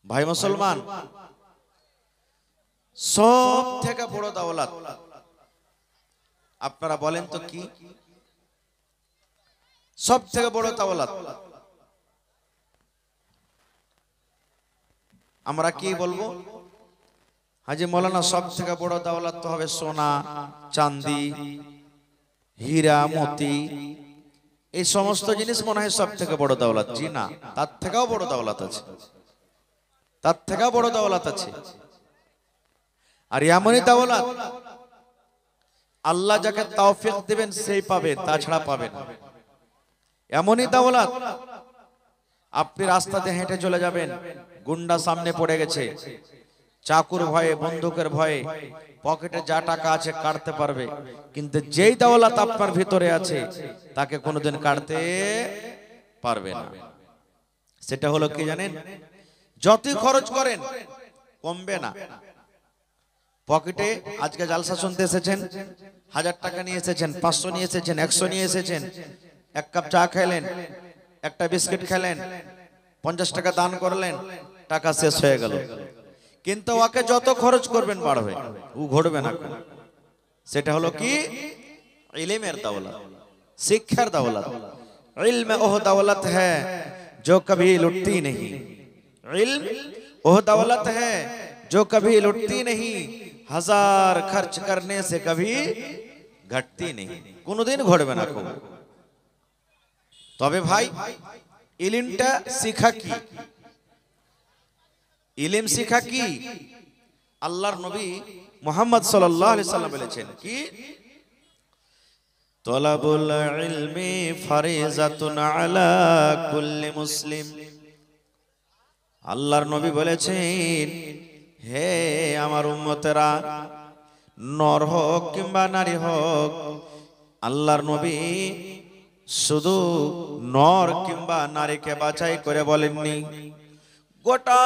ভাই মুসলমান, সব থেকে বড় দৌলত আপনারা বলেন তো কি? সব থেকে বড় দৌলত আমরা কি বলবো? হাজী মৌলানা, সব থেকে বড় দৌলত তো হবে সোনা, চাঁদি, হীরা, মতি, এই সমস্ত জিনিস মনে হয় সব থেকে বড় দৌলত। জি না, তার থেকেও বড় দৌলত আছে, তার থেকেও বড় দৌলত আছে। আর এমনই দৌলত আল্লাহ যাকে তৌফিক দিবেন সেই পাবে, তাছাড়া পাবে না। এমনই দৌলত আপনি রাস্তাতে হেঁটে চলে যাবেন, গুন্ডা সামনে পড়ে গেছে, চাকুর ভয়ে, বন্দুকের ভয়ে পকেটে যা টাকা আছে কাটতে পারবে, কিন্তু যেই দৌলত আপনার ভিতরে আছে তাকে কোনোদিন কাটতে পারবে না। সেটা হলো কি জানেন? যতই খরচ করেন কমবে না। পকেটে আজকে জালসা শুনতে এসেছেন, 1000 টাকা নিয়ে এসেছেন, 500 নিয়ে এসেছেন, 100 নিয়ে এসেছেন, এক কাপ চা খেলেন, একটা বিস্কিট খেলেন, 50 টাকা দান করলেন, টাকা শেষ হয়ে গেল। কিন্তু ওকে যত খরচ করবেন বাড়বে, ও ঘটবে না। সেটা হলো কি? ইলমের দৌলত, শিক্ষার দৌলত। इल्म ओह दौलत है जो कभी लुटती नहीं, इल्म ओह दौलत है जो कभी लुटती नहीं, हजार खर्च करने से कभी घटती नहीं। কোনদিন ঘটবে না। তবে ভাই, ইলমটা শিখা কি? ইলম শিখা কি? আল্লাহর নবী মুহাম্মদ সাল্লাল্লাহু আলাইহি সাল্লাম বলেছেন কি? তলাবুল ইলমি ফারিজাতুন আলা কুল্লি মুসলিম। আল্লাহর নবী বলেছেন, হে আমার উম্মতেরা, নর হোক কিংবা নারী হোক, আল্লাহর নবী শুধু নর কিংবা নারীকে বাছাই করে বলেননি, গোটা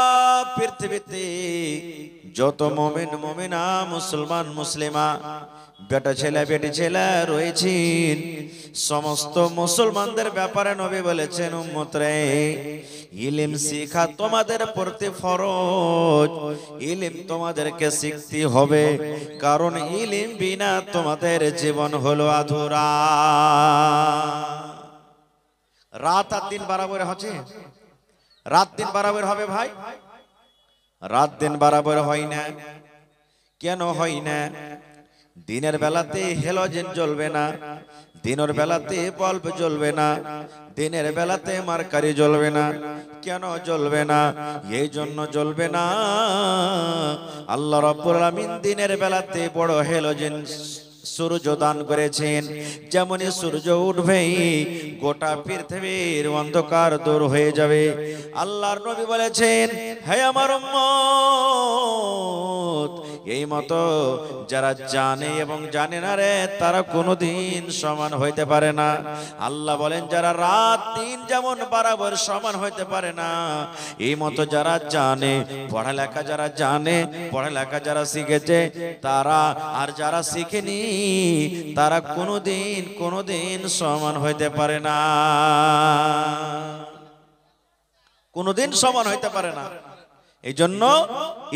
পৃথিবীতে যত মুমিন মুমিনা, মুসলমান মুসলিমা, বেটা ছেলে বেটি ছেলে রয়েছেন, সমস্ত মুসলমানদের ব্যাপারে নবী বলেছেন, উম্মত রে, ইলম শিখা তোমাদের প্রতি ফরজ। ইলম তোমাদেরকে শিখতে হবে, কারণ ইলম বিনা তোমাদের জীবন হলো আধুরা। রাত আর দিন বরাবর হচ্ছে? রাত দিন বরাবর হবে ভাই? রাত দিন বরাবর হয় না। কেন হয় না? দিনের বেলাতে হেলোজেন জ্বলবে না, দিনের বেলাতে বাল্ব জ্বলবে না, দিনের বেলাতে মার্কারি জ্বলবে না। কেন জ্বলবে না? এই জন্য জ্বলবে না, আল্লাহ রাব্বুল আলামিন দিনের বেলাতে বড় হেলোজেন সূর্য দান করেছেন। যেমনই সূর্য উঠবে গোটা পৃথিবীর অন্ধকার দূর হয়ে যাবে। আল্লাহর নবী বলেছেন, হে আমার উম্মত, এই মতো যারা জানে এবং জানে না রে, তারা কোনোদিন সমান হইতে পারে না। আল্লাহ বলেন, যারা রাত দিন যেমন বরাবর সমান হইতে পারে না, এই মতো যারা জানে, পড়ালেখা যারা জানে, পড়ালেখা যারা শিখেছে তারা, আর যারা শিখেনি তারা কোনোদিন সমান হইতে পারে না, কোনোদিন সমান হইতে পারে না। এই জন্য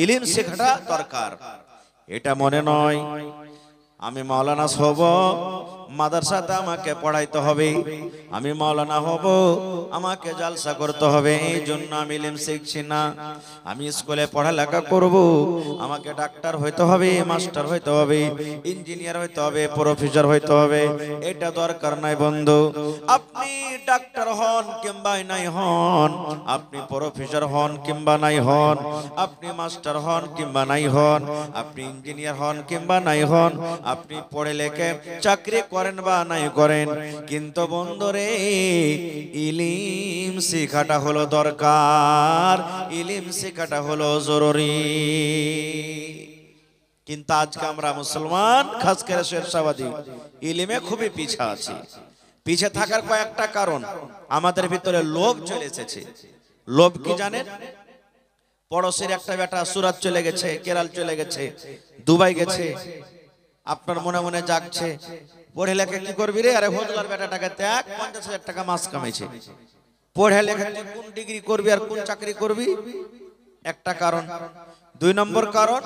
ইলম শেখাটা দরকার। এটা মনে নয় আমি মাওলানা হব, মাদ্রাসাতে আমাকে পড়াইতে হবে, আমি মাওলানা হব, আমাকে জালসা করতে হবে, এই জন্য আমি ইলম শিখছি না। আমি স্কুলে পড়ালেখা করব, আমাকে ডাক্তার হইতে হবে, মাস্টার হইতে হবে, ইঞ্জিনিয়ার হইতে হবে, প্রফেসর হইতে হবে, এটা দরকার নাই বন্ধু। আপনি ডাক্তার হন কিংবা নাই হন, আপনি প্রফেসর হন কিংবা নাই হন, আপনি মাস্টার হন কিংবা নাই হন, আপনি ইঞ্জিনিয়ার হন কিংবা নাই হন, আপনি পড়ে লেখে চাকরি করেন বা নাই করেন, কিন্তু বন্ধুরে ইলম শিখাটা হলো দরকার, ইলম শিখাটা হলো জরুরি। কিন্তু আজকে আমরা মুসলমান, খাস করে শেরশাবাদী, ইলমে খুবই পিছা আছি। পিছে থাকার কয়েকটা কারণ, আমাদের ভিতরে লোভ চলে এসেছে। লোভ কি জানেন? পড়োশির একটা বেটা সুরাত চলে গেছে, কেরাল চলে গেছে, দুবাই গেছে, আপনার মনে মনে জাগছে, পড়ে লেখে কি করবি রে? আরে ভোজলার বেটাটাকে দেখ, 50,000 টাকা মাস কামাইছে। পড়ে লেখে তুই কোন ডিগ্রি করবি আর কোন চাকরি করবি? একটা কারণ। 2 নম্বর কারণ,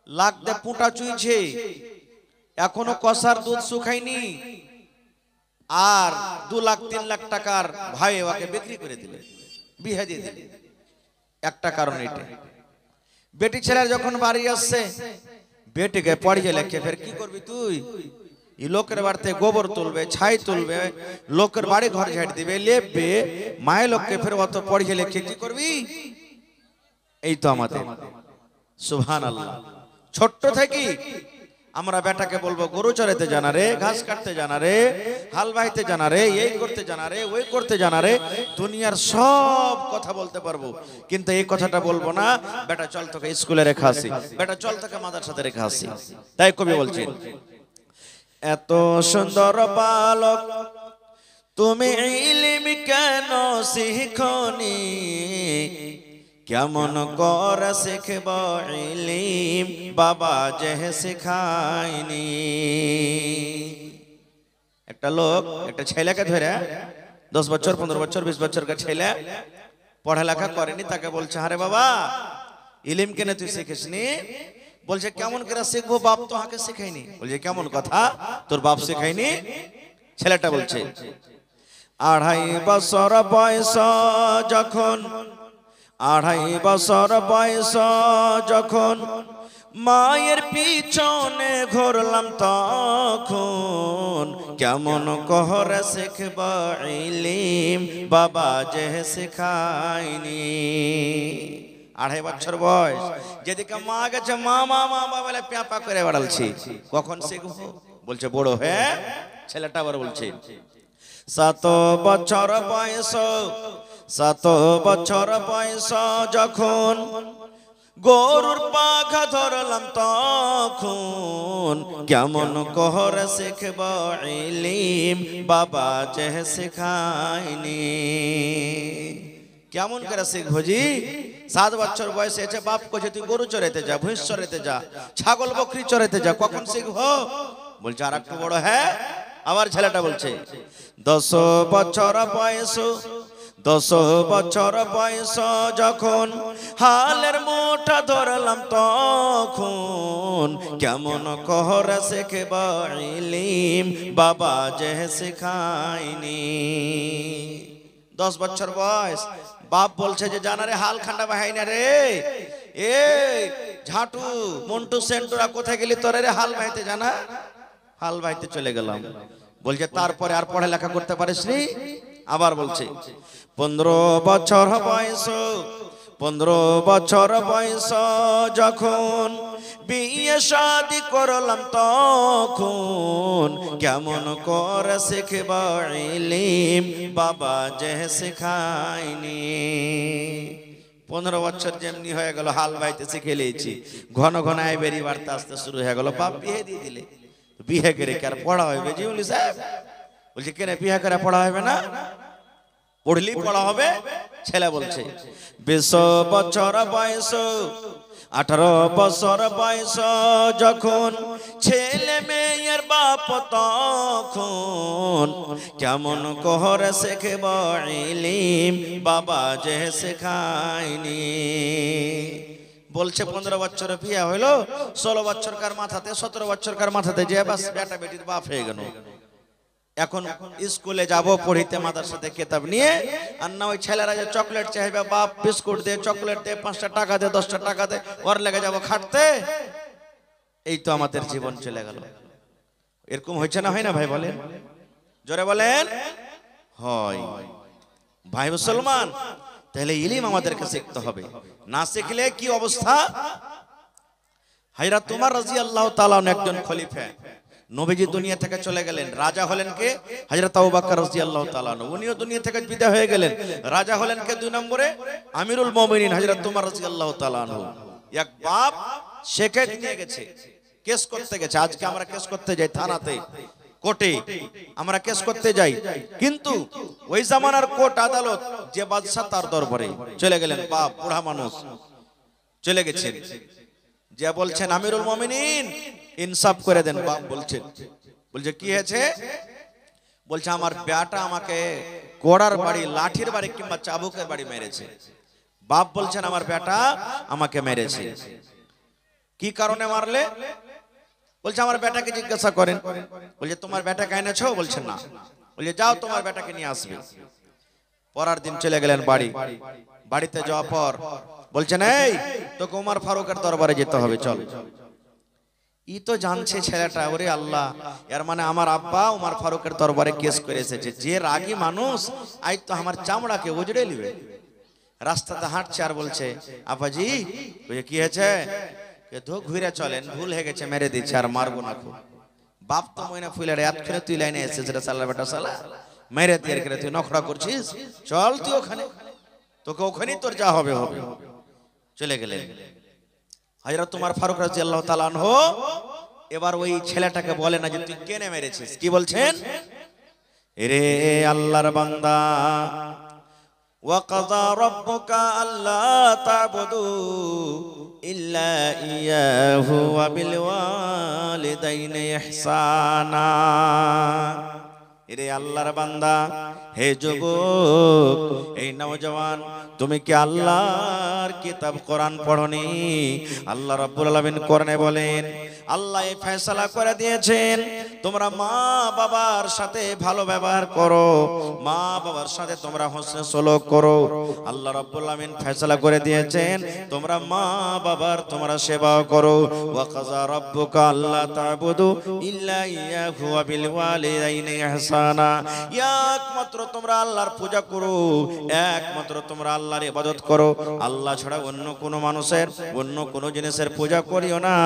লাগতে পুঁটা চুইছে, এখনো কষার দুধ শুকায়নি, আর 2 লাখ 3 লাখ টাকার ভাই ওকে বিক্রি করে দিলে, বিয়ে দিয়ে দিলে। একটা কারণ এটা। বেটি ছেলের যখন বাড়ি আসছে, বেটিকে পড়িয়ে লেখে, ফের কি করবি তুই? লোকের বাড়িতে গোবর তুলবে, ছাই তুলবে, লোকের বাড়ি ঘর ঝাড় দিবে, লেপবে, মায়ের লোককে ফের অত পড়িয়ে লেখে কি করবি? এই তো আমাদের। সুবহানাল্লাহ। ছোট্ট থেকে আমরা বেটাকে বলবো গরু চড়াতে জানা রে, ঘাস কাটতে জানা রে, হাল বাইতে জানা রে, এই করতে জানা রে, ওই করতে জানা রে, দুনিয়ার সব কথা বলতে পারবো, কিন্তু এই কথাটা বলবো না বেটা চল তোকে স্কুলে রেখে আসি, বেটা চল তোকে মাদ্রাসাতে রেখে আসি। তাই কবি বলছেন, এত সুন্দর বালক তুমি ইলম কেন শিখনি, কেমন করে শিখব ইলম বাবা যে শিখায়নি। একটা লোক একটা ছেলেকে ধরে 10 বছর 15 বছর 20 বছর का ছেলে পড়ালেখা করেনি, তাকে বলছে আরে বাবা ইলম কেন তুই শিখিসনি? বলছে কেমন করে শিখবো, বাপ তো হাকে শেখায়নি। বলছে কেমন কথা, তোর বাপ শেখায়নি? ছেলেটা বলছে 2.5 বছর বয়স যখন, 2.5 বছর বয়স যখন মায়ের পিছনে ঘুরলাম তখন, কেমন করে শিখব ইলম বাবা যে শেখায়নি। 2.5 বছর বয়স, যেদিকে মা গেছে মা মা মা বলে প্যাপা করে বেড়ালছি, কখন শিখবো? বলছে বড় হয়ে। ছেলেটা আবার বলছে 7 বছর বয়স, 7 বছর বয়স যখন গরুর পাখা ধরলাম তখন, কেমন করে শিখব ইলম বাবা যে শেখায়নি। কেমন করে শিখবো জি? 7 বছর বয়সে এসে বাপ কইছে তুই গরু চড়াইতে যা, ভুঁস চড়াইতে যা, ছাগল বকরি চড়াইতে যা, কখন শিখবো? বলছে আর একটু বড় হ্যাঁ। আবার ছেলেটা বলছে 10 বছর বয়স, 10 বছর বয়স যখন হালের মোটা ধরলাম তখন, কেমন করে শিখব ইলম বাবা যে শেখায়নি। 10 বছর বয়স, বাপ বলছে যে জানারে হাল খান্ডা বাহাই না রে, এ ঝাটু মন্টু সেন্টুরা কোথায় গেলি তোরে রে, হাল বাইতে জানা? হাল বাইতে চলে গেলাম। বলছে তারপরে আর পড়ালেখা করতে পারিস নি? আবার বলছে 15 বছর বয়স, 15 বছর বয়স যখন বিয়ে শাদি করলাম তখন, কেমন করে শিখব ইলম বাবা যে শেখায়নি। 15 বছর যেমনি হয়ে গেল হাল বাইতে শিখে লিয়েছি, ঘন ঘন আয় বেরি বাড়তে আসতে শুরু হয়ে গেল, বাপ বিয়ে দিয়ে দিলে। বিয়ে করে কি আর পড়া হবে জি বলি সাহেব? বলছে কেন বিয়ে করে পড়া হবে না? পড়লি পড়া হবে। ছেলে বলছে 20 বছর বয়স, 18 বছর বয়স যখন ছেলে মেয়ের বাপ তখন, কেমন করে শিখব ইলম বাবা যে শেখায়নি। বলছে 15 বছরে বিয়ে হইলো, 16 বছরকার মাথাতে 17 বছরকার মাথাতে যে বাস বেটা বেটির বাপ হয়ে গেল। এখন স্কুলে যাব পড়িতে মাদ্রাসাতে কিতাব নিয়ে, আর না ওই ছেলেরা যে চকলেট চাইবে, বাপ বিস্কুট দে, চকলেট দে, 5টা টাকা দে, 10টা টাকা দে, ওর লেগে যাব খাটতে। এই তো আমাদের জীবন চলে গেল। এরকম হয়েছে না হয় না ভাই? বলেন, জোরে বলেন। হয় ভাই মুসলমান, তাহলে ইলম আমাদেরকে শিখতে হবে, না শিখলে কি অবস্থা? হযরত উমর রাদিয়াল্লাহু তাআলা একজন খলিফা, নবীজি দুনিয়া থেকে চলে গেলেন, রাজা হলেন কে? হযরত আবু বকর রাদিয়াল্লাহু তাআলা, উনিও দুনিয়া থেকে বিদায় হয়ে গেলেন। রাজা হলেন কে 2 নম্বরে? আমিরুল মুমিনিন হযরত উমর রাদিয়াল্লাহু তাআলা। এক বাপ শেখে নিয়ে গেছে, কেস করতে গেছে। আজকে আমরা কেস করতে যাই থানাতে, কোর্টে আমরা কেস করতে যাই, কিন্তু ওই জামানার কোর্ট আদালত যে বাদশা তার দরবারে চলে গেলেন। বাপ বুড়া মানুষ চলে গেছেন, যে বলছেন আমিরুল মুমিনিন ইনসাফ করে দেন। বাপ বলছেন, বলছে কি হয়েছে? বলছে আমার বেটা আমাকে কোড়ার বাড়ি, লাঠির বাড়ি কিংবা চাবুকের বাড়ি মেরেছে। বাপ বলছেন আমার বেটা আমাকে মেরেছে। কি কারণে মারলে? বলছে আমার বেটাকে জিজ্ঞাসা করেন। বলছে তোমার বেটাকে এনেছো? বলছে না। বলছে যাও তোমার বেটাকে নিয়ে আসবে। পরের দিন চলে গেলেন বাড়ি। বাড়িতে যাওয়ার পর বলছেন এই তোকে উমর ফারুকের দরবারে যেতে হবে, চল। ই তো জানছে ছেলেটা, ওরে আল্লাহ, এর মানে আমার আব্বা উমর ফারুকের দরবারে কেস করে এসেছে। যে রাগী মানুষ আজ তো আমার চামড়াকে উজড়ে নিবে। রাস্তাতে হাঁটছে আর বলছে আব্বাজি কি হয়েছে? ঘুরে চলেন, ভুল হয়ে গেছে, মেরে দিচ্ছে, আর মারবো না। খুব বাপ তো ময়না ফুলের এত করে তুই লাইনে এসেছিস রে সালা বেটা সালা, মেরে দিয়ে করে তুই নখরা করছিস, চল তুই ওখানে, তোকে ওখানেই তোর যা হবে হবে। চলে গেলেন হযরত উমর ফারুক রাদিয়াল্লাহু তাআলা আনহু। এবার ওই ছেলেটাকে বলে না যে তুই কেনে মেরেছিস, কি বলছেন? রে আল্লাহর বান্দা, وَقَضَى رَبُّكَ أَلَّا تَعْبُدُوا إِلَّا إِيَّاهُ وَبِالْوَالِدَيْنِ إِحْسَانًا। রে আল্লাহর বান্দা, হে যুবক, এই নওজওয়ান, তুমি কি আল্লাহর কিতাব কোরআন পড়নি? আল্লাহ রাব্বুল আলামিন কোরআনে বলেন, আল্লাহ এই ফয়সালা করে দিয়েছেন তোমরা মা বাবার সাথে ভালো ব্যবহার করো, মা বাবার সাথে তোমরা হোসনে সলুক করো। আল্লাহ রাব্বুল আলামিন ফয়সালা করে দিয়েছেন তোমরা মা বাবার তোমরা সেবা করো। ওয়া কাযা রাব্বুকা আল্লা তা'বুদু ইল্লা ইয়াহু ওয়া বিল ওয়ালিদাইনি ইহসানা। একমাত্র তোমরা আল্লাহর পূজা করো, একমাত্র তোমরা আল্লাহর ইবাদত করো, আল্লাহ ছাড়া অন্য কোনো মানুষের অন্য কোনো জিনিসের পূজা করিও না,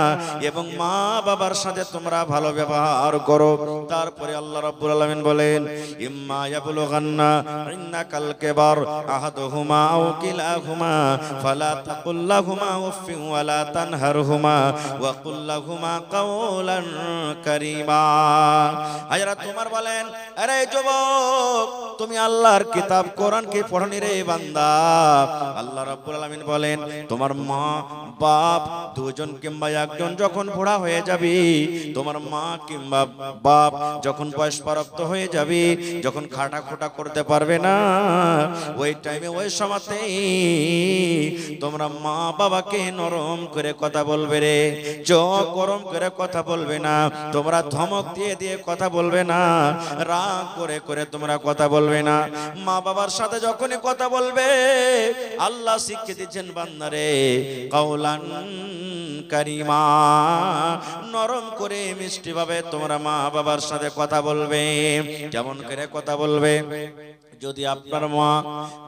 এবং মা বাবার সাথে তোমরা ভালো ব্যবহার করো। তারপরে আল্লাহ রাব্বুল আলামিন বলেন, ইম্মা ইয়াবলুগান্না ইন্নাকাল কিবার আহাদুহুমা আও কিলাহুমা ফালা তাকুল লাহুমা উফফিন ওয়ালা তানহারহুমা ওয়া কুল লাহুমা কাওলান কারীমা। হযরত ওমর বলেন, আরে যুবক, তুমি আল্লাহর কিতাব কোরআনকে পড়নি রে বান্দা? আল্লাহ রাব্বুল আলামিন বলেন, তোমার মা বাপ দুজন কিংবা একজন যখন বুড়া হয়ে যাবে, তোমার মা কিংবা বাপ যখন বয়সপ্রাপ্ত হয়ে যাবে, যখন খাটা খোটা করতে পারবে না, ওই টাইমে ওই সময়তে তোমরা মা বাবাকে নরম করে কথা বলবে রে, গরম করে কথা বলবে না, তোমরা ধমক দিয়ে দিয়ে কথা বলবে না, রাগ করে করে তোমরা কথা বলবে না। মা বাবার সাথে যখনই কথা বলবে, আল্লাহ শিখিয়ে দিচ্ছেন বান্দারে কাওলান কারীমা, নরম করে মিষ্টি ভাবে তোমরা মা বাবার সাথে কথা বলবে। কেমন করে কথা বলবে? যদি আপনার মা,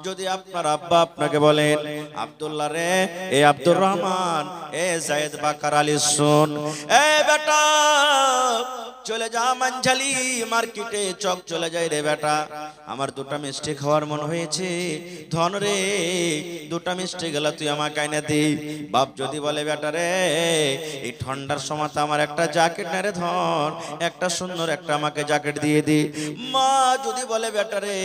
যদি আপনার আব্বা আপনাকে বলেন, আব্দুল্লাহ রে, এ আব্দুর রহমান, এ জায়েদ বাকার আলী, শুন, এ বেটা চলে যা মানঝালি মার্কেটে, চক চলে যাই রে বেটা, আমার দুটা মিষ্টি খাওয়ার মন হয়েছে, ধন রে দুটা মিষ্টি গেল তুই আমাকে এনে দে। বাপ যদি বলে, বেটা রে এই ঠান্ডার সময় তো আমার একটা জ্যাকেট না রে ধন, একটা সুন্দর একটা আমাকে জ্যাকেট দিয়ে দি। মা যদি বলে, বেটা রে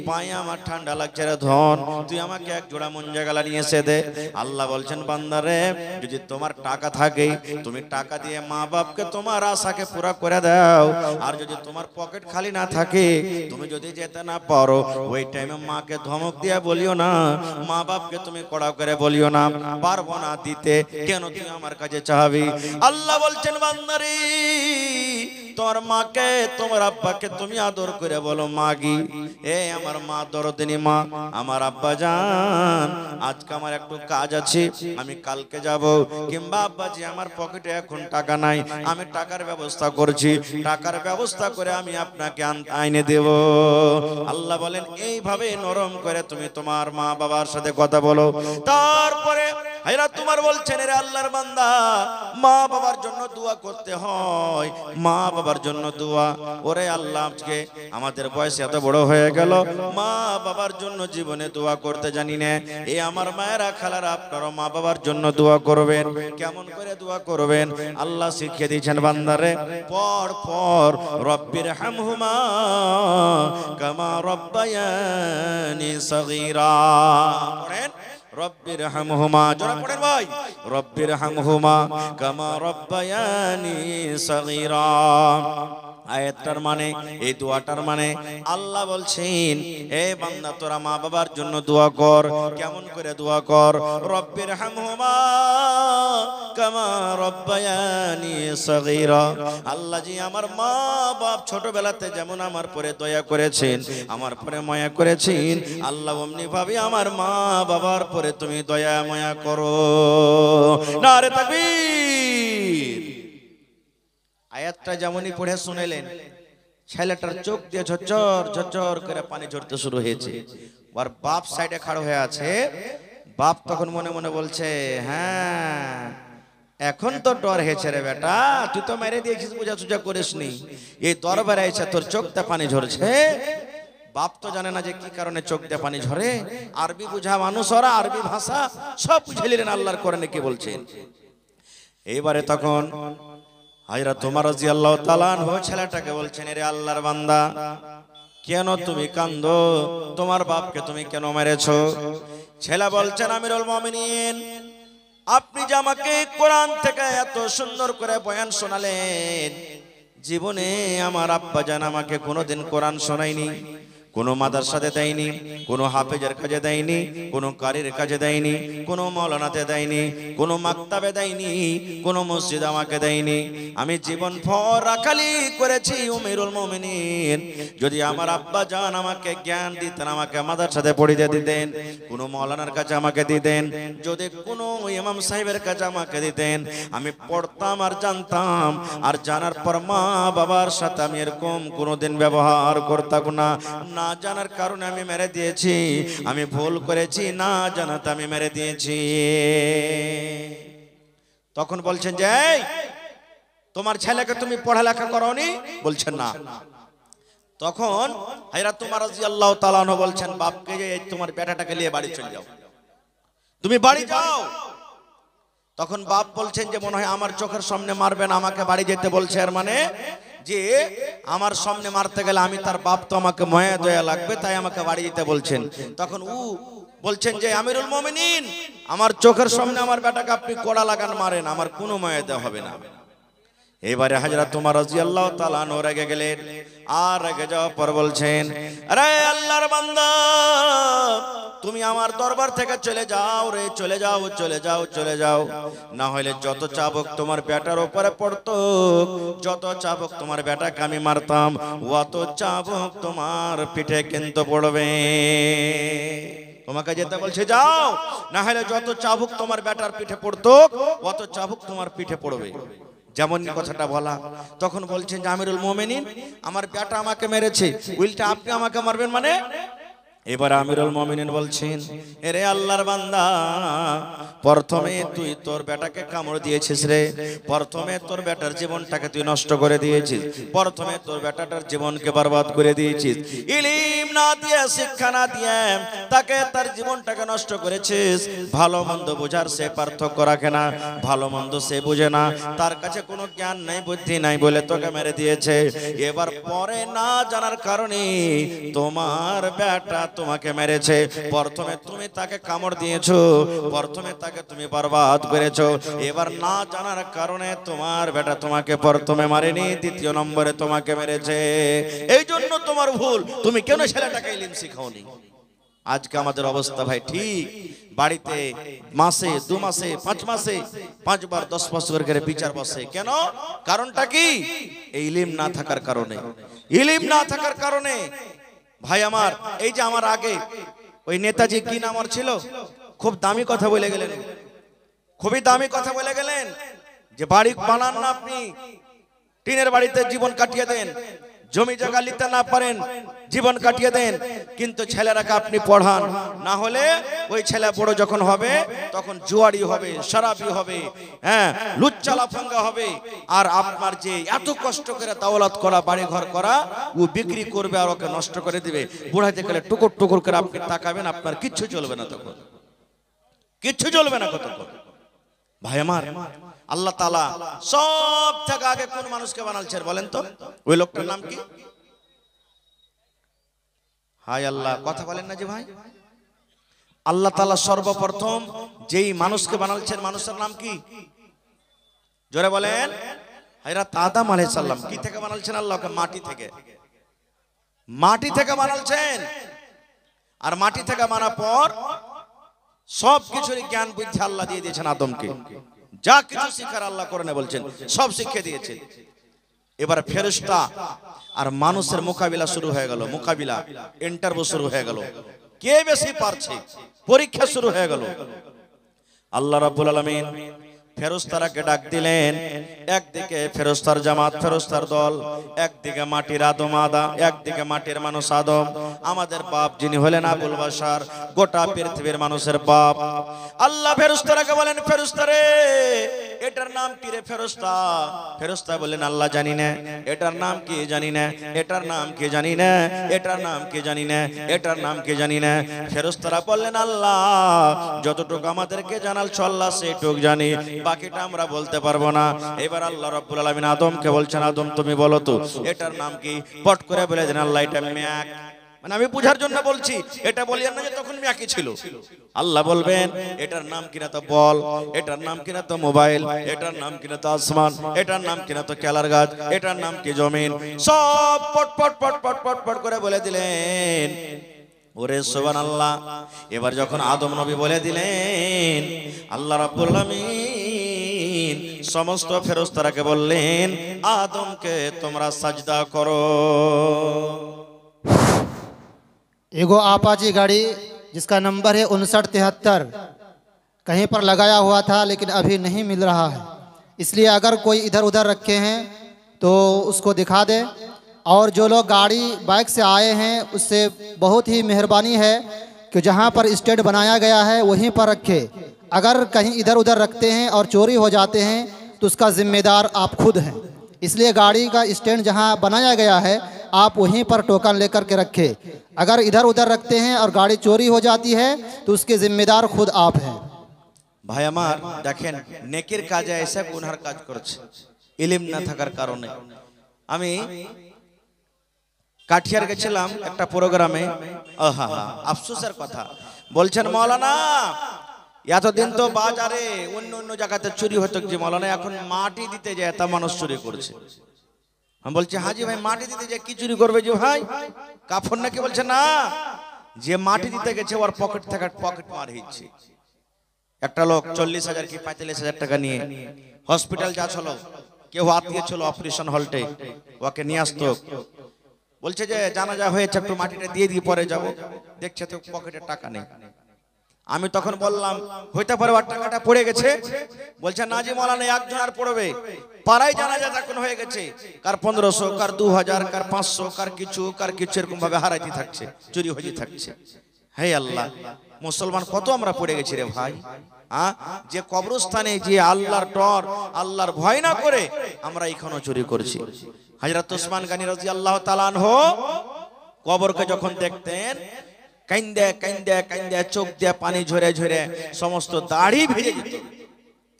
পায়ে আমার ঠান্ডা লাগছে রে ধন, তুই আমাকে এক জোড়া মুঞ্জা গালা নিয়ে এসে দে। আল্লাহ বলছেন, বান্দারে যদি তোমার টাকা থাকে, তুমি টাকা দিয়ে মা বাপকে তোমার আশাকে পুরা করে দাও, আর যদি তোমার পকেট খালি না থাকে, তুমি যদি যেতে না পারো, ওই টাইমে মাকে ধমক দিয়ে বলিও না, মা বাপকে তুমি কড়া করে বলিও না, পারবো না দিতে, কেন তুই আমার কাছে চাবি। আল্লাহ বলছেন, বান্দারে তোমার মাকে তোমার আব্বাকে তুমি আদর করে বলো, মাগি, এ আমার মা দরদিনী মা, আমার আব্বা জান আজকে আমার একটু কাজ আছে, আমি কালকে যাব, কিংবা আব্বাজি আমার পকেটে এখন টাকা নাই, আমি টাকার ব্যবস্থা করছি, টাকার ব্যবস্থা করে আমি আপনাকে আইনে দেব। আল্লাহ বলেন, এইভাবে নরম করে তুমি তোমার মা বাবার সাথে কথা বলো। তারপরে হযরত উমর বলছেন, রে আল্লাহর বান্দা, মা বাবার জন্য দোয়া করতে হয়, মা বাবার জন্য দোয়া। ওরে আল্লাহ, আজকে আমাদের বয়স এত বড় হয়ে গেল, মা বাবার জন্য জীবনে দোয়া করতে জানি না। এই আমার মায়েরা খালারা, আপনারা মা বাবার জন্য দোয়া করবেন। কেমন করে দোয়া করবেন? আল্লাহ শিখিয়ে দিয়েছেন, বান্দারে পড় পড়, রব্বির হামহুমা কামা রব্বায়ানি সগীরা। পড়েন, রব্বির হামহুমা, জোরে পড়েন ভাই, রব্বির হামহুমা কামা রব্বায়ানি সগীরা। আয়াতটার মানে, এই দোয়াটার মানে আল্লাহ বলছেন, এ বান্দা তোরা মা বাবার জন্য দোয়া কর। কেমন করে দোয়া কর? রব্বির হামহুমা কামা রব্বায়ানি সগীরা। আল্লাহ জি আমার মা বাপ ছোটবেলাতে যেমন আমার পরে দয়া করেছেন, আমার পরে মায়া করেছেন, আল্লাহ অমনি ভাবে আমার মা বাবার পরে তুমি দয়া মায়া করো। নারে তাকবীর। আয়াতটা যেমনই পড়ে শুনেলেন, ছেলেটার চোখ দিয়ে ঝরঝর ঝরঝর করে পানি ঝরতে শুরু হয়েছে। আর বাপ সাইডে খাড়ো হয়ে আছে। বাপ তখন মনে মনে বলছে, হ্যাঁ এখন তো ডর হয়েছে রে বেটা, তুই তো মেরে দিয়েছিস, বুঝা সুঝা করিসনি, এই দরবারে এসে তোর চোখ দিয়ে পানি ঝরছে। বাপ তো জানে না যে কি কারণে চোখ দিয়ে পানি ঝরে। আরবি বুঝা মানুষ ওরা, আরবি ভাষা সব বুঝে নিলেন আল্লাহর কোরআনে কি বলছেন। এইবারে তখন হযরত ওমর রাদিয়াল্লাহু তাআলা আনহু ছেলেটাকে বলছেন, রে আল্লাহর বান্দা, কেন তুমি কান্দো? তোমার বাপকে তুমি কেন মেরেছো? ছেলে বলছেন, আমিরুল মুমিনিন, আপনি যে আমাকে কোরআন থেকে এত সুন্দর করে বয়ান শোনালেন, জীবনে আমার আব্বা জান আমাকে কোনোদিন কোরআন শোনায়নি, কোনো মাদ্রাসাতে দেয়নি, কোনো হাফেজের কাজে দেয়নি, কোনো কারির কাজে দেয়নি, কোনো মাওলানাতে দেয়নি, কোনো মাকতাবে দেয়নি, কোনো মসজিদ আমাকে দেয়নি। আমি জীবন ভর রাখালি করেছি আমিরুল মুমিনিন। যদি আমার আব্বা জান আমাকে জ্ঞান দিতেন, আমাকে মাদ্রাসাতে পড়িয়ে দিতেন, কোনো মাওলানার কাছে আমাকে দিতেন, যদি কোনো ইমাম সাহেবের কাছে আমাকে দিতেন, আমি পড়তাম আর জানতাম। আর জানার পর মা বাবার সাথে আমি এরকম কোনোদিন ব্যবহার করতাম না। না জানার কারণে আমি মেরে দিয়েছি, আমি ভুল করেছি, না জানাতে আমি মেরে দিয়েছি। তখন বলছেন যে, তোমার ছেলেকে তুমি পড়ালেখা করোনি? বলছেন না। তখন হযরত ওমর রাদিয়াল্লাহু তাআলা আনহু বলছেন বাপকে, যে তোমার বেটাটাকে নিয়ে বাড়ি চলে যাও, তুমি বাড়ি যাও। তখন বাপ বলছেন যে মনে হয় আমার চোখের সামনে মারবেন, আমাকে বাড়ি যেতে বলছে। এর মানে যে আমার সামনে মারতে গেলে আমি তার বাপ, তো আমাকে মায়া দয়া লাগবে, তাই আমাকে বাড়ি যেতে বলছেন। তখন বলছেন যে আমিরুল মুমিনিন, আমার চোখের সামনে আমার বেটাকে আপনি কোড়া লাগান মারেন, আমার কোনো মায়া দেওয়া হবে না। এবারে হযরত ওমর রাদিয়াল্লাহু তাআলা আনহু রেগে গেলেন। আর রেগে যাওয়ার পর বলছেন, আরে আল্লাহর বান্দা, তুমি আমার দরবার থেকে চলে যাও রে, চলে যাও, চলে যাও, চলে যাও। না হলে যত চাবুক তোমার বেটার উপরে পড়তো, যত চাবুক তোমার বেটাকে আমি মারতাম, অত চাবুক তোমার পিঠে কিন্তু পড়বে। তোমাকে যেতে বলছে যাও, না হলে যত চাবুক তোমার বেটার পিঠে পড়তো, অত চাবুক তোমার পিঠে পড়বে। যেমন কথাটা বলা, তখন বলছেন যে আমিরুল মুমিনিন, আমার বেটা আমাকে মেরেছে, উল্টা আপনি আমাকে মারবেন মানে? এবার আমিরুল মুমিনিন বলছেন, এরে আল্লাহর বান্দা, প্রথমে তুই তোর বেটাকে কামড় দিয়েছিস রে, প্রথমে তোর বেটার জীবনটাকে তুই নষ্ট করে দিয়েছিস, প্রথমে তোর বেটাটার জীবনকে বরবাদ করে দিয়েছিস। ইলম না দিয়ে, শিক্ষা না দিয়ে তাকে তার জীবনটাকে নষ্ট করেছিস। ভালো মন্দ বোঝার সে পার্থক্য রাখে না, ভালো মন্দ সে বুঝে না, তার কাছে কোনো জ্ঞান নাই, বুদ্ধি নাই বলে তোকে মেরে দিয়েছে। এবার পরে না জানার কারণে তোমার বেটা তোমাকে মেরেছে। প্রথমে তুমি তাকে কামড় দিয়েছো, প্রথমে তাকে তুমি বরবাদ করেছো। এবার না জানার কারণে তোমার বেটা তোমাকে প্রথমে মারেনি, দ্বিতীয় নম্বরে তোমাকে মেরেছে। এই জন্য তোমার ভুল, তুমি কেন ছেলেটাকে ইলম শিখাওনি। আজকে আমাদের অবস্থা ভাই ঠিক, বাড়িতে মাসে 2 মাসে 5 মাসে 5 বার 10 বছর করে বিচার বসে। কেন? কারণটা কি? এই ইলম না থাকার কারণে। ইলম না থাকার কারণে ভাই আমার, এই যে আমার আগে ওই নেতাজি কি নাম আর ছিল, খুব দামি কথা বলে গেলেন, খুবই দামি কথা বলে গেলেন যে বাড়ি বানান না আপনি, টিনের বাড়িতে জীবন কাটিয়ে দেন, জমি জায়গা নিতে না পারেন, জীবন কাটিয়ে দেন, কিন্তু ছেলেরাকে আপনি পড়ান, না হলে ওই ছেলে বড় যখন হবে তখন জুয়ারি হবে, শরাবি হবে, হ্যাঁ লুচ্চা লাফাঙ্গা হবে। আর আপনার যে এত কষ্ট করে দাওলাত করা, বাড়ি ঘর করা, ও বিক্রি করবে আর ওকে নষ্ট করে দিবে। বুড়াইতে গেলে টুকুর টুকুর করে আপনি তাকাবেন, আপনার কিচ্ছু চলবে না, তখন কিচ্ছু চলবে না। কতক্ষণ ভাই আমার, আল্লাহ তাআলা সব থেকে আগে কোন মানুষকে বানালছেন বলেন তো? ওই লোকটার নাম কি? হায় আল্লাহ, কথা বলেন না যে ভাই। আল্লাহ তাআলা সর্বপ্রথম যেই মানুষকে বানালছেন, মানুষের নাম কি? জোরে বলেন। হযরত আদম আলাইহিস সালাম কি থেকে বানালছেন আল্লাহকে? মাটি থেকে। মাটি থেকে বানালছেন। আর মাটি থেকে বানার পর সব কিছুর জ্ঞান বুদ্ধি আল্লাহ দিয়ে দিয়েছেন আদমকে। যা কিছু শিখার আল্লাহ করে না বলছেন সব শিখিয়ে দিয়েছেন। এবার ফেরেশতা আর মানুষের মোকাবিলা শুরু হয়ে গেল। মোকাবিলা, ইন্টারভিউ শুরু হয়ে গেল। কে বেশি পারছে, পরীক্ষা শুরু হয়ে গেল। আল্লাহ রাব্বুল আলামিন ফেরেশতারাকে ডাক দিলেন। একদিকে ফেরেশতার জামাত, ফেরেশতার দল, একদিকে মাটির আদম আদা, একদিকে মাটির মানুষ আদম, আমাদের বাপ যিনি হলেন আবুল বাশার, গোটা পৃথিবীর মানুষের বাপ। আল্লাহ ফেরেশতারাকে বলেন, ফেরেশতারে এটার নাম কি রে ফেরেশতা? ফেরেশতা বলেন, আল্লাহ জানি না। এটার নাম কি জানি না, এটার নাম কি জানি না, এটার নাম কি জানি না, এটার নাম কি জানি না। ফেরেশতারা বললেন, আল্লাহ যতটুকু আমাদেরকে জানালছো আল্লাহ সেইটুকু জানি, বাকিটা আমরা বলতে পারবো না। এবার আল্লাহ রাব্বুল আলামিন আদমকে বলছেন, আদম তুমি বলো তো এটার নাম কি? পট করে বলে দেন, আল্লাহ এটা ম্যাক। মানে আমি বুঝার জন্য বলছি, এটা বলিয়েন না যে তখন ম্যাকই ছিল। আল্লাহ বলবেন এটার নাম কিনা তো বল, এটার নাম কিনা তো মোবাইল, এটার নাম কিনা তো আসমান, এটার নাম কিনা তো কেলার গাছ, এটার নাম কি জমিন। সব পট পট পট পট পট পট করে বলে দিলেন। ওরে সুবহানাল্লাহ। এবার যখন আদম নবী বলে দিলেন, আল্লাহ রাব্বুল আলামিন সমস্ত ফেরেশতারাকে বললেন, আদমকে তোমরা সাজদা করো। एगो आपाची गाड़ी जिसका नंबर है 5973 कहीं पर लगाया हुआ था लेकिन अभी नहीं मिल रहा है, इसलिए अगर कोई इधर उधर रखे हैं तो उसको दिखा दे। और जो लोग गाड़ी बाइक से आए हैं उससे बहुत ही मेहरबानी है कि जहां पर स्टैंड बनाया गया है वहीं पर रखे। अगर कहीं इधर उधर रखते हैं और चोरी हो जाते हैं तो उसका जिम्मेदार आप खुद हैं, इसलिए गाड़ी का स्टैंड जहां बनाया गया है आप वहीं पर टोकन लेकर के रखें। अगर इधर उधर रखते हैं और गाड़ी चोरी हो जाती है तो उसके जिम्मेदार खुद आप हैं। ভাই আমার দেখেন, নেকির কাজে এসে গুনহার কাজ করছে ইলম না থাকার কারণে। আমি কাঠিয়ার গেছিলাম একটা প্রোগ্রামে, আফসোসের কথা বলছেন মাওলানা এতদিন তো বাজারে অন্য অন্য জায়গাতে চুরি হতো যে মাওলানা এখন মাটি দিতে যায় তা মানুষ চুরি করছে। আমি বলছি হাজি ভাই মাটি দিতে যায় কি চুরি করবে যে ভাই? কাফন নাকি? বলছে না, যে মাটি দিতে গেছে ওর পকেট থেকে পকেট মার হয়েছে। একটা লোক 40,000 কি 45,000 টাকা নিয়ে হসপিটাল যাচ্ছিল, কেউ আত্মীয় ছিল অপারেশন হলটে, ওকে নিয়ে আসতো। বলছে যে জানাজা হয়েছে একটু মাটিটা দিয়ে দিয়ে পরে যাব, দেখছে তো পকেটে টাকা নেই। আমি তখন বললাম হইতে পারে ওর টাকাটা পড়ে গেছে। বলছে না জি মাওলানা একজন আর পড়বে, পাড়ায় জানাজা তখন হয়ে গেছে, কার 1500, কার 2000, কার 500, কার কিছু এরকম ভাবে হারাইতে থাকছে, চুরি হয়ে থাকছে। হে আল্লাহ, মুসলমান কত আমরা পড়ে গেছি রে ভাই। যে কবরস্থানে যে আল্লাহর ডর, আল্লাহর ভয় না করে আমরা এখনো চুরি করছি। হযরত ওসমান গনি রাদিয়াল্লাহু তাআলা আনহু কবরকে যখন দেখতেন, কাইন্দে কাইন্দে কাইন্দে চোখ দিয়ে পানি ঝরে ঝরে সমস্ত দাড়ি ভিজে যেত,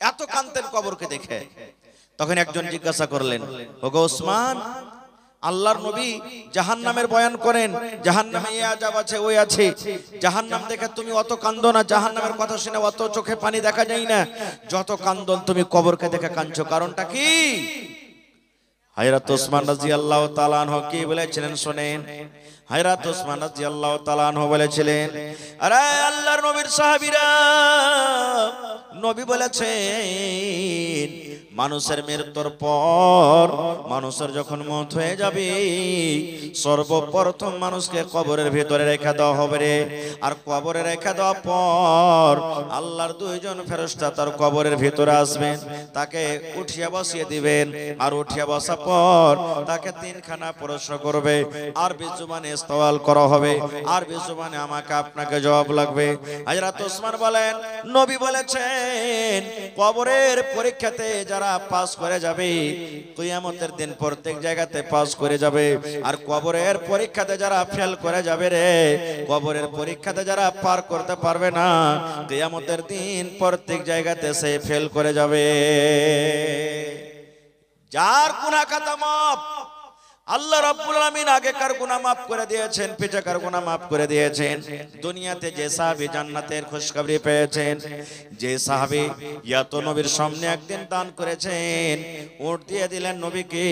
এত কাঁদতেন কবরকে দেখে। তখন একজন জিজ্ঞাসা করলেন, ওগো ওসমান, আল্লাহর নবী জাহান্নামের বয়ান করেন, জাহান্নামে এই আযাব আছে ওই আছে, জাহান্নাম দেখে তুমি অত কাঁদো না, জাহান্নামের কথা শুনে অত চোখে পানি দেখা যায় না, যত কান্দন তুমি কবরকে দেখে কাঁদছো, কারণটা কি? হযরত ওসমান রাদিয়াল্লাহু তাআলা আনহু কি বলেছিলেন শুনেন। হযরত ওসমান রাদিয়াল্লাহু তাআলা আনহু বলেছিলেন, আরে আল্লাহর নবীর সাহাবীরা, নবী বলেছেন মানুষের মৃত্যুর পর, মানুষের যখন মওত হয়ে যাবে, সর্বপ্রথম মানুষকে কবরের ভিতরে রেখে দেওয়া হবে রে। আর কবরে রেখে দেওয়ার পর আল্লাহর দুইজন ফেরেশতা তার কবরের ভিতরে আসবেন, তাকে উঠিয়ে বসিয়ে দিবেন। আর উঠিয়ে বসার পর তাকে তিনখানা প্রশ্ন করবে, আরবি জবানে সওয়াল করা হবে, আরবি জবানে আমাকে আপনাকে জবাব লাগবে। হযরত ওসমান বলেন, নবী বলেছেন কবরের পরীক্ষাতে যারা পাস করে যাবে, কিয়ামতের দিন প্রত্যেক জায়গাতে পাস করে যাবে। আর কবরের পরীক্ষাতে যারা ফেল করে যাবে রে, কবরের পরীক্ষাতে যারা পার করতে পারবে না, কিয়ামতের দিন প্রত্যেক জায়গাতে সে ফেল করে যাবে। যার গুনাহ খাতা মাফ, আল্লাহ রাব্বুল আলামিন আগেকার গুনাহ মাফ করে দিয়েছেন, পিছাকার গুনাহ মাফ করে দিয়েছেন। দুনিয়াতে যে সাহাবী জান্নাতের খুশখবরি পেয়েছেন, যে সাহাবী এত নবীর সামনে একদিন দান করেছেন, উট দিয়ে দিলেন নবীকে,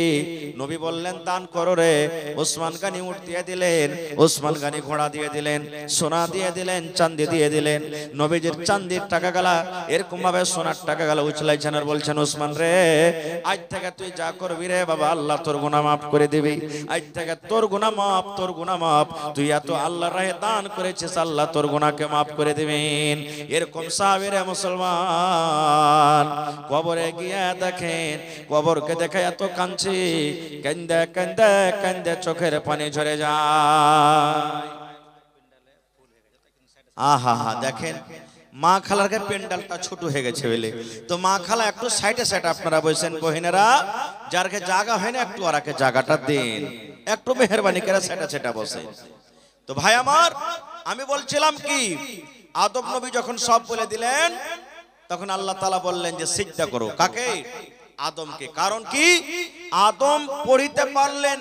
নবী বললেন দান করো রে। ওসমান গনি উট দিয়ে দিলেন, ওসমান গনি ঘোড়া দিয়ে দিলেন, সোনা দিয়ে দিলেন, চাঁদি দিয়ে দিলেন। নবীজির চাঁদির টাকা গেলা এরকম ভাবে সোনার টাকা গেলা উছলাইছেন আর বলছেন ওসমান রে, আজ থেকে তুই যা করবি রে বাবা, আল্লাহ তোর গুনাহ মাফ করে দিবি। আজ থেকে তোর গুনাহ মাফ, তোর গুনাহ মাফ। তুই এত আল্লাহর রাহে দান করেছিস, আল্লাহ তোর গুনাহকে মাফ করে দিবেন। এরকম সাহাবীরা মুসলমান কবরে গিয়ে দেখেন, কবরকে দেখে এত কাঁদছে, কান্দে কান্দে কান্দে চোখের পানি ঝরে যায়। আহা হা, দেখেন মা খালার প্যান্ডেলটা ছোট হয়ে গেছে বলে, তো মা খালা একটু সাইডে সাইডে আপনারা বসেন, বহিনেরা যারকে জায়গা হয় না একটু ওরাকে জায়গাটা দিন, একটু মেহরবানি করে সাইডে সাইডে বসে। তো ভাই আমার, আমি বলছিলাম কি, আদম নবী যখন সব বলে দিলেন, তখন আল্লাহ তাআলা বললেন যে সিজদা করো। কাকে? আদমকে। কারণ কি? আদম পড়িতে পারলেন,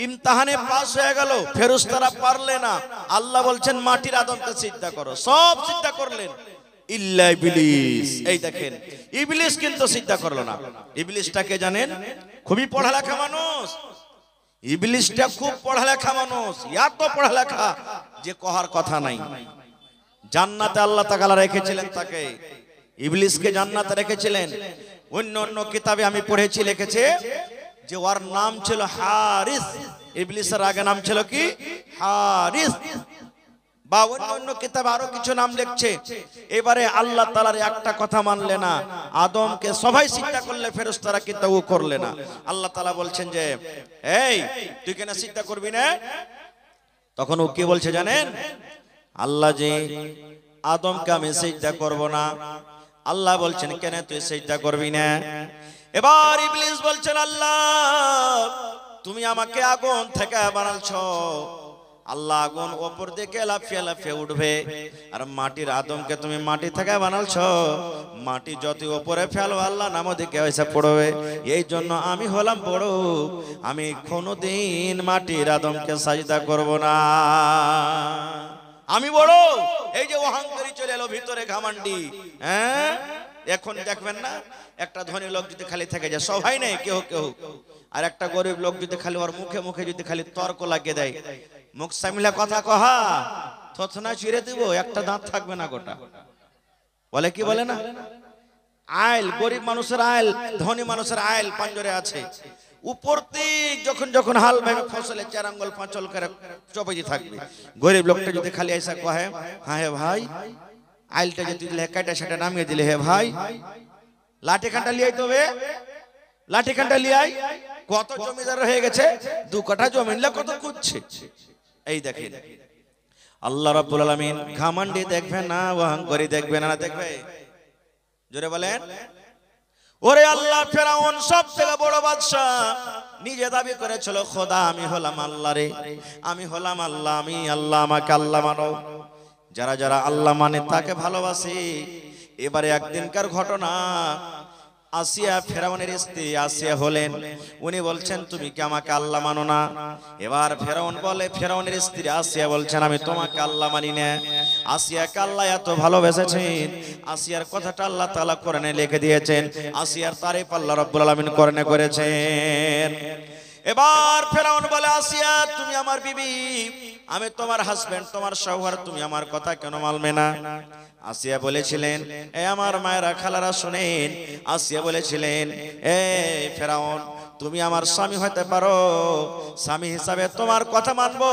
ইমতিহানে পাস হয়ে গেল, ফেরেশতারা পারলে না। আল্লাহ বলছেন মাটির আদমকে সিজদা করো, সব সিজদা করলেন ইল্লা ইবলিস। এই দেখেন, ইবলিস কিন্তু সিজদা করলো না। ইবলিসটাকে জানেন? খুবই পড়ালেখা মানুষ। ইবলিসটা খুব পড়ালেখা মানুষ, এত পড়ালেখা যে কহার কথা নাই। জান্নাতে আল্লাহ তাআলা রেখেছিলেন তাকে, ইবলিসকে জান্নাতে রেখেছিলেন। অন্য অন্য কিতাবে আমি পড়েছি, লিখেছে যে ওর নাম ছিল হারিস। ইবলিসের আগে নাম ছিল কি? হারিস। বা অন্য অন্য কিতাবে আরো কিছু নাম লিখছে। এবারে আল্লাহ তাআলার একটা কথা মানলে না, আদমকে সবাই সিজদা করলে, ফেরেশতারা কিন্তু ও করলে না। আল্লাহ তাআলা বলছেন যে এই তুই কেন সিজদা করবি না? তখন ও কি বলছে জানেন? আল্লাহ যে আদমকে আমি সিজদা করব না। আল্লাহ বলছেন কেন তুই সিজদা করবি না? এবার ইবলিস বলছেন আল্লাহ তুমি আমাকে আগুন থেকে বানালছো, আল্লাহ আগুন উপর দিকে লাফিয়ে লাফিয়ে উঠবে, আর মাটির আদমকে তুমি মাটি থেকে বানালছো, মাটি যত উপরে ফেলো আল্লাহ নাম দিকে এসে পড়বে। এই জন্য আমি হলাম বড়, আমি কোনোদিন মাটির আদমকে সাজদা করব না। আমি বড়। এই যে অহংকারী চলে এলো ভিতরে, ঘামান্ডি। হ্যাঁ, এখন দেখবেন না, একটা ধনী লোক যদি খালি থেকে যায়, সবাই নেই কেউ কেউ, আর একটা গরিব লোক যদি খালি ওর মুখে মুখে যদি খালি তর্ক লাগিয়ে দেয়, মুখ সামলা কথা কহা থতনা চিরে দিব, একটা দাঁত থাকবে না গোটা। বলে কি বলে না, আইল গরিব মানুষের আইল, ধনী মানুষের আইল পাঞ্জরে আছে। উপর দিক যখন যখন হাল ভাবে ফসলে 4 আঙ্গুল 5 অঙ্গুল করে চপেজি থাকবে। গরিব লোকটা যদি খালি এসে কহে হ্যাঁ হে ভাই, আইলটা যদি দিলে কাটা সেটা নামিয়ে দিলে, হে ভাই লাঠি কাঁটা লিয়াই তবে, লাঠি কাঁটা লিয়াই। কত জমিদার হয়ে গেছে, 2 কাঠা জমি কত খুঁজছে। এই দেখেন আল্লাহ রাব্বুল আলামিন ঘামান্ডি দেখবেন না, অহংকারী দেখবেন না, দেখবে? জোরে বলেন। ওরে আল্লাহ, ফেরাউন সব থেকে বড় বাদশা, নিজে দাবি করেছিল খোদা আমি হলাম আল্লাহ রে, আমি হলাম আল্লাহ, আমি আল্লাহ, আমাকে আল্লাহ মানো। যারা যারা আল্লাহ মানে তাকে ভালোবাসে। এবারে একদিনকার ঘটনা, আসিয়া ফেরাউনের স্ত্রী আসিয়া হলেন, উনি বলছেন তুমি কি আমাকে আল্লাহ মানো না? এবার ফেরাউন বলে, ফেরাউনের স্ত্রী আসিয়া বলছেন আমি তোমাকে আল্লাহ মানি না। আসিয়াকে আল্লাহ এত ভালোবেসেছেন, আসিয়ার কথাটা আল্লাহ তাআলা কোরআনে লিখে দিয়েছেন, আসিয়ার তারিফ আল্লাহ রাব্বুল আলামিন কোরআনে করেছেন। এবার ফেরাউন বলে আসিয়া তুমি আমার বিবি, আমি তোমার হাজবেন্ড, তোমার শওহর, তুমি আমার কথা কেন মানবে না? আসিয়া বলেছিলেন, এ আমার মায়েরা খালারা শুনেন, আসিয়া বলেছিলেন এ ফেরাউন তুমি আমার স্বামী হতে পারো, স্বামী হিসাবে তোমার কথা মানবো,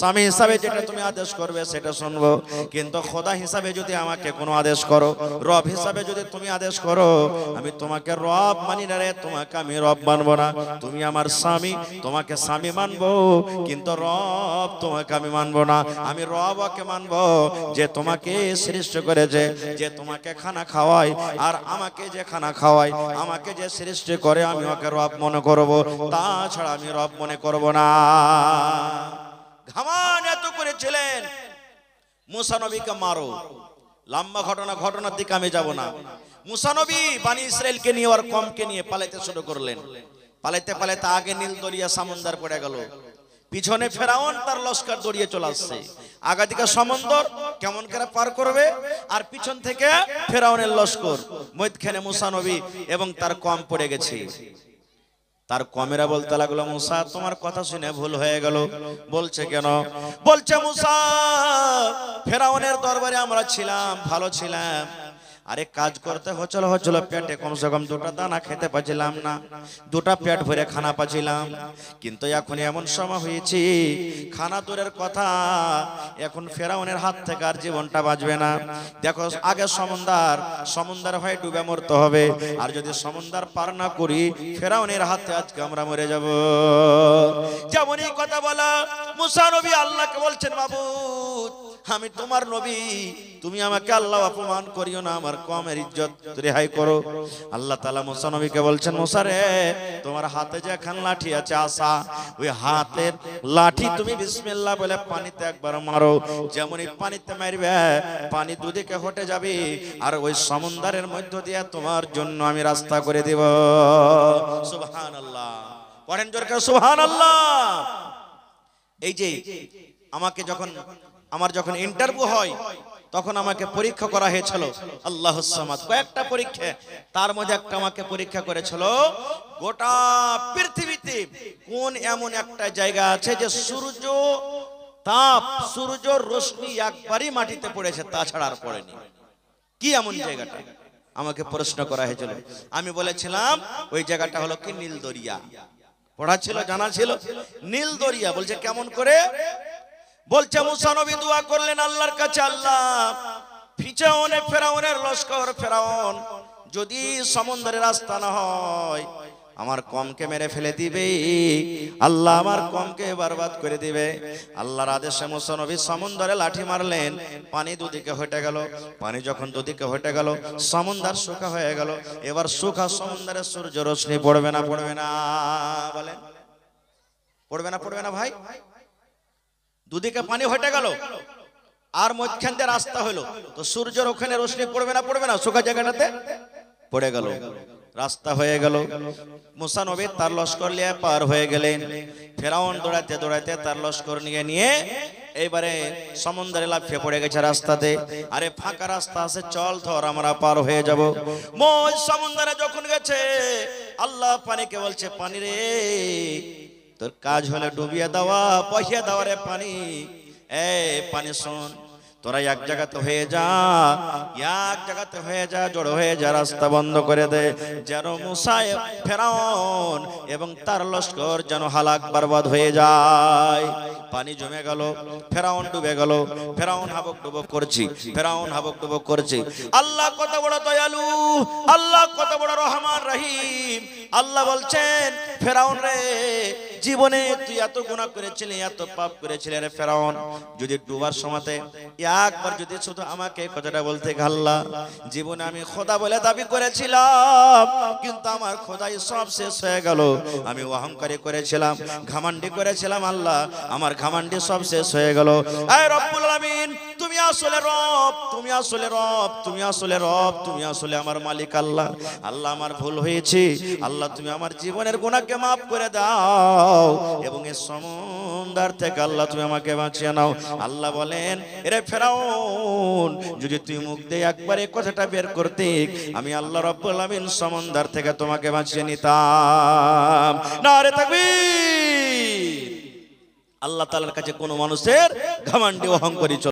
স্বামী হিসাবে যেটা তুমি আদেশ করবে সেটা শুনবো, কিন্তু খোদা হিসাবে যদি আমাকে কোনো আদেশ করো, রব হিসাবে যদি তুমি আদেশ করো, আমি তোমাকে রব মানি না রে, তোমাকে আমি রব মানবো না। তুমি আমার স্বামী, তোমাকে স্বামী মানবো, কিন্তু রব তোমাকে আমি মানবো না। আমি রবকে মানবো যে তোমাকে সৃষ্টি করেছে, যে তোমাকে খানা খাওয়ায়, আর আমাকে যে খানা খাওয়ায়, আমাকে যে সৃষ্টি করে, আমি ওকে রব মনে করব, তাছাড়া আমি রব মনে করব না। ঘামান এত করেছিলেন মুসা নবীকে মারো। লম্বা ঘটনার দিকে আমি যাব না। মুসা নবী বানি ইসরাইলকে নিয়ে আর কমকে নিয়ে পালাইতে শুরু করলেন। পালাইতে পালাইতে আগে নীল দরিয়া সমুদ্র পড়ে গেল, পিছনে ফেরাউন তার লস্কর দড়িয়ে চলে আসছে। আগা দিকে সমুদ্র কেমন করে পার করবে, আর পিছন থেকে ফেরাউনের লস্কর। মধ্যখানে মুসা নবী এবং তার কম পড়ে গেছে। তার কমেরা বলতে লাগলো, মুসা তোমার কথা শুনে ভুল হয়ে গেল। বলছে কেন? বলছে মুসা ফেরাউনের দরবারে আমরা ছিলাম, ভালো ছিলাম, আরে কাজ করতে হচ্ছিল পেটে কমসে কম দুটা দানা খেতে পাচ্ছিলাম না, দুটা পেট ভরে খানা পাচ্ছিলাম। কিন্তু এখন এমন সময় হয়েছে, খানা দূরের কথা, এখন ফেরাউনের হাত থেকে আর জীবনটা বাঁচবে না। দেখো আগে সমুদ্র হয় ডুবে মরতে হবে, আর যদি সমুদ্র পার না করি ফেরাউনের হাতে আজকে আমরা মরে যাব। যেমন এই কথা বলা মুসা নবী আল্লাহকে বলছেন, মাবুদ আমি তোমার নবী, তুমি আমাকে আল্লাহ অপমান করিও না, আমার কমের ইজ্জত রেহাই করো। আল্লাহ তাআলা মুসা নবীকে বলছেন, মুসা রে তোমার হাতে যে এখন লাঠি আছে আসা, ওই হাতের লাঠি তুমি বিসমিল্লাহ বলে পানিতে একবার মারো। যেমনই পানিতে মারবে পানি দুদিকে হটে যাবে, আর ওই সমুদ্রের মধ্য দিয়ে তোমার জন্য আমি রাস্তা করে দেব। সুবহানাল্লাহ, পড়েন জোরে করে সুবহানাল্লাহ। এই যে আমাকে আমার যখন ইন্টারভিউ হয় তখন আমাকে পরীক্ষা করা হয়েছিল আল্লাহুস সামাদ, কয়েকটা পরীক্ষা, তার মধ্যে একটা আমাকে পরীক্ষা করেছিল গোটা পৃথিবীতে কোন এমন একটা জায়গা আছে যে সূর্য রশ্মি একবারই মাটিতে পড়েছে, তাছাড়া আর পড়েনি। কি এমন জায়গাটা আমাকে প্রশ্ন করা হয়েছিল। আমি বলেছিলাম ওই জায়গাটা হলো কি নীল দরিয়া। পড়া ছিল, জানা ছিল, নীল দরিয়া। বলছে কেমন করে? বলছে মুসা নবী দোয়া করলেন আল্লাহর কাছে, আল্লাহ ফেরাউনের লস্কর, ফেরাউন যদি সমুদ্রের রাস্তা না হয় আমার কমকে মেরে ফেলে দিবে, আল্লাহ আমার কমকে বরবাদ করে দিবে। আল্লাহর আদেশে মুসা নবী সমুদ্রে লাঠি মারলেন, পানি দুদিকে হটে গেল। পানি যখন দুদিকে হটে গেল সমুদ্র শুকা হয়ে গেল। এবার শুকা সমুদ্রে সূর্য রশ্মি পড়বে না? পড়বে না? বলেন পড়বে না? পড়বে না ভাই? দুদিকে পানি হটে গেল আর মধ্যখান দিয়ে রাস্তা হলো, তো সূর্যের ওখানে রশ্মি পড়বে না? পড়বে না? শুকা জায়গাটাতে পড়ে গেল, রাস্তা হয়ে গেল। মুসা নবী তার লস্কর নিয়ে পার হয়ে গেলেন। ফেরাউন দৌড়াতে দৌড়াতে তার লস্কর নিয়ে এইবারে সমুদ্রে লাফিয়ে পড়ে গেছে রাস্তাতে। আরে ফাঁকা রাস্তা আছে, চল ধর আমরা পার হয়ে যাব। মই সমুদ্রে যখন গেছে আল্লাহ পানিকে বলছে, পানি রে তোর কাজ হলে ডুবিয়ে দেওয়া, পয়সা দেওয়া রে পানি। এ পানি শোন, তোরা এক জায়গাতে হয়ে যা, জড়ো হয়ে যা, রাস্তা বন্ধ করে দে, যেন মুসা ফেরাউন এবং তার লস্কর যেন হালাক বরবাদ হয়ে যায়। পানি জমে গেল, ফেরাউন ডুবে গেল, ফেরাউন হাবক ডুবক করছে। আল্লাহ কত বড় দয়ালু, আল্লাহ কত বড় রহমান রহিম। আল্লাহ বলছেন, ফেরাউন রে জীবনে তুই এত গুনাহ করেছিলি, এত পাপ করেছিলি রে ফেরাউন, যদি ডুবার সময়তে একবার যদি শুধু আমাকে কথাটা বলতে, আল্লাহ জীবনে আমি খোদা বলে দাবি করেছিলাম, কিন্তু আমার খোদাই সব শেষ হয়ে গেল। আমি অহংকারী করেছিলাম, ঘামান্ডি করেছিলাম, আল্লাহ আমার ঘামান্ডি সব শেষ হয়ে গেল। এ রব্বুল আলামিন, তুমি আসলে রব, তুমি আসলে আমার মালিক। আল্লাহ আমার ভুল হয়েছে, আল্লাহ তুমি আমার জীবনের গুনাহকে মাফ করে দাও এবং এই সমুদ্র থেকে আল্লাহ তুমি আমাকে বাঁচিয়ে নাও। আল্লাহ বলেন, এরে ফেরাউন যদি তুই মুখ দিয়ে একবার এই কথাটা বের করতে, আমি আল্লাহ রাব্বুল আলামিন সমুদ্র থেকে তোমাকে বাঁচিয়ে নিতাম। নারে তাকবীর। আল্লাহ তাআলার কাছে কোনো মানুষের ঘমন্ডি অহংকারী